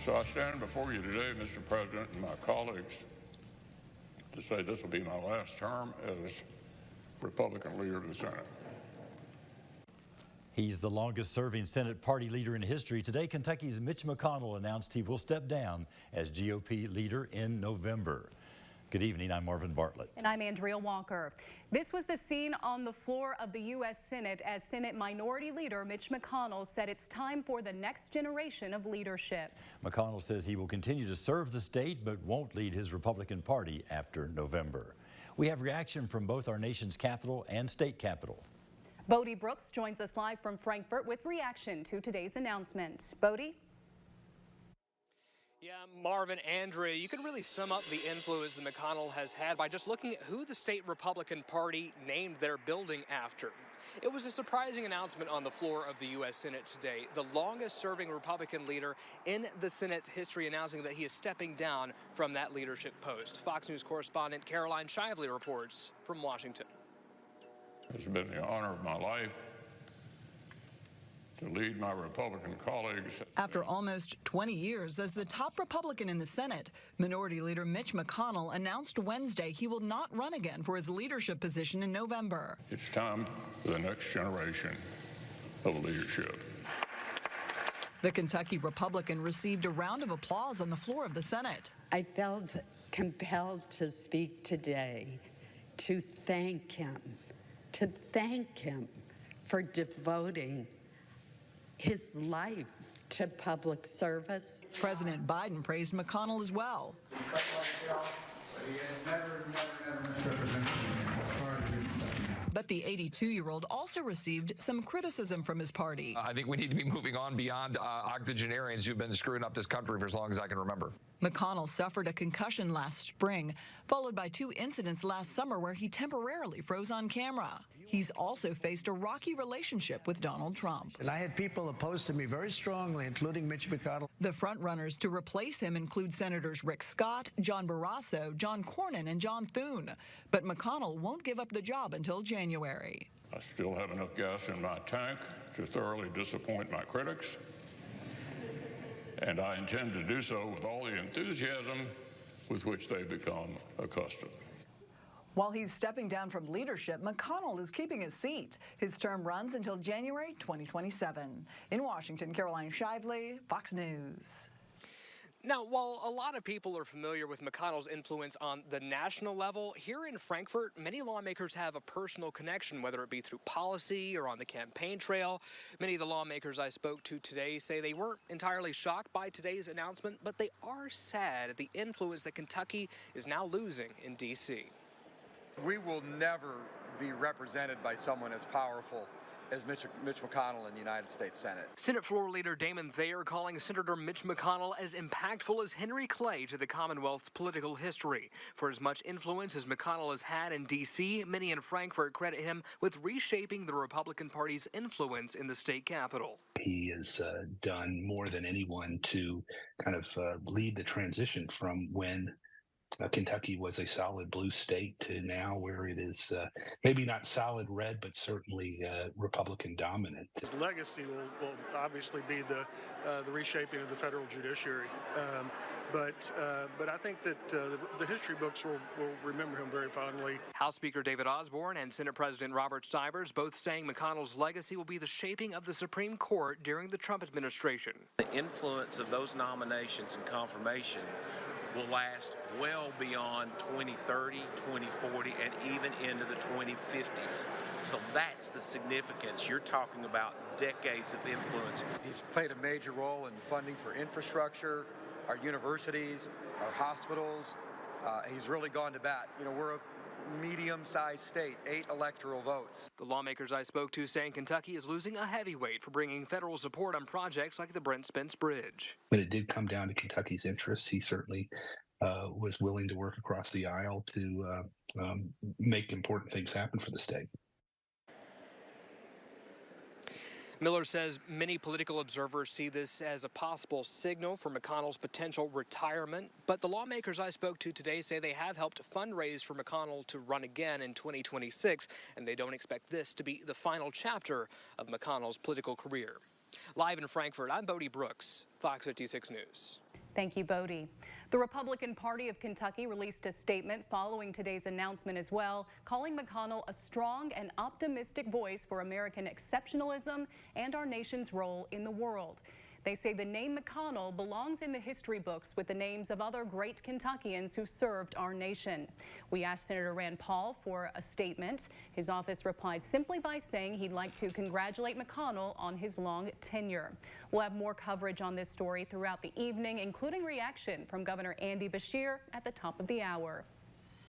So I stand before you today, Mr. President, and my colleagues, to say this will be my last term as Republican leader of the Senate. He's the longest-serving Senate party leader in history. Today, Kentucky's Mitch McConnell announced he will step down as GOP leader in November. Good evening, I'm Marvin Bartlett. And I'm Andrea Walker. This was the scene on the floor of the U.S. Senate as Senate Minority Leader Mitch McConnell said it's time for the next generation of leadership. McConnell says he will continue to serve the state but won't lead his Republican Party after November. We have reaction from both our nation's capital and state capital. Bodie Brooks joins us live from Frankfort with reaction to today's announcement. Bodie? Yeah, Marvin, Andrea, you can really sum up the influence that McConnell has had by just looking at who the state Republican Party named their building after. It was a surprising announcement on the floor of the U.S. Senate today. The longest-serving Republican leader in the Senate's history announcing that he is stepping down from that leadership post. Fox News correspondent Caroline Shively reports from Washington. It's been the honor of my life to lead my Republican colleagues. After almost 20 years as the top Republican in the Senate, Minority Leader Mitch McConnell announced Wednesday he will not run again for his leadership position in November. It's time for the next generation of leadership. The Kentucky Republican received a round of applause on the floor of the Senate. I felt compelled to speak today to thank him for devoting his life to public service. President Biden praised McConnell as well. But the 82-year-old also received some criticism from his party. I think we need to be moving on beyond octogenarians who've been screwing up this country for as long as I can remember. McConnell suffered a concussion last spring, followed by 2 incidents last summer where he temporarily froze on camera. He's also faced a rocky relationship with Donald Trump. And I had people opposed to me very strongly, including Mitch McConnell. The frontrunners to replace him include Senators Rick Scott, John Barrasso, John Cornyn, and John Thune. But McConnell won't give up the job until January. I still have enough gas in my tank to thoroughly disappoint my critics, and I intend to do so with all the enthusiasm with which they've become accustomed. While he's stepping down from leadership, McConnell is keeping his seat. His term runs until January 2027. In Washington, Caroline Shively, Fox News. Now, while a lot of people are familiar with McConnell's influence on the national level, here in Frankfort, many lawmakers have a personal connection, whether it be through policy or on the campaign trail. Many of the lawmakers I spoke to today say they weren't entirely shocked by today's announcement, but they are sad at the influence that Kentucky is now losing in D.C. We will never be represented by someone as powerful as Mitch McConnell in the United States Senate. Senate Floor Leader Damon Thayer calling Senator Mitch McConnell as impactful as Henry Clay to the Commonwealth's political history. For as much influence as McConnell has had in D.C., many in Frankfort credit him with reshaping the Republican Party's influence in the state capitol. He has done more than anyone to kind of lead the transition from when Kentucky was a solid blue state to now where it is maybe not solid red, but certainly Republican dominant. His legacy will obviously be the reshaping of the federal judiciary. But I think that the history books will remember him very fondly. House Speaker David Osborne and Senate President Robert Stivers both saying McConnell's legacy will be the shaping of the Supreme Court during the Trump administration. The influence of those nominations and confirmation will last well beyond 2030, 2040, and even into the 2050s. So that's the significance. You're talking about decades of influence. He's played a major role in funding for infrastructure, our universities, our hospitals. He's really gone to bat. You know, we're a medium-sized state, 8 electoral votes. The lawmakers I spoke to saying Kentucky is losing a heavyweight for bringing federal support on projects like the Brent Spence Bridge. But it did come down to Kentucky's interests. He certainly was willing to work across the aisle to make important things happen for the state. Miller says many political observers see this as a possible signal for McConnell's potential retirement, but the lawmakers I spoke to today say they have helped fundraise for McConnell to run again in 2026, and they don't expect this to be the final chapter of McConnell's political career. Live in Frankfort, I'm Bodie Brooks, Fox 56 News. Thank you, Bodie. The Republican Party of Kentucky released a statement following today's announcement as well, calling McConnell a strong and optimistic voice for American exceptionalism and our nation's role in the world. They say the name McConnell belongs in the history books with the names of other great Kentuckians who served our nation. We asked Senator Rand Paul for a statement. His office replied simply by saying he'd like to congratulate McConnell on his long tenure. We'll have more coverage on this story throughout the evening, including reaction from Governor Andy Beshear at the top of the hour.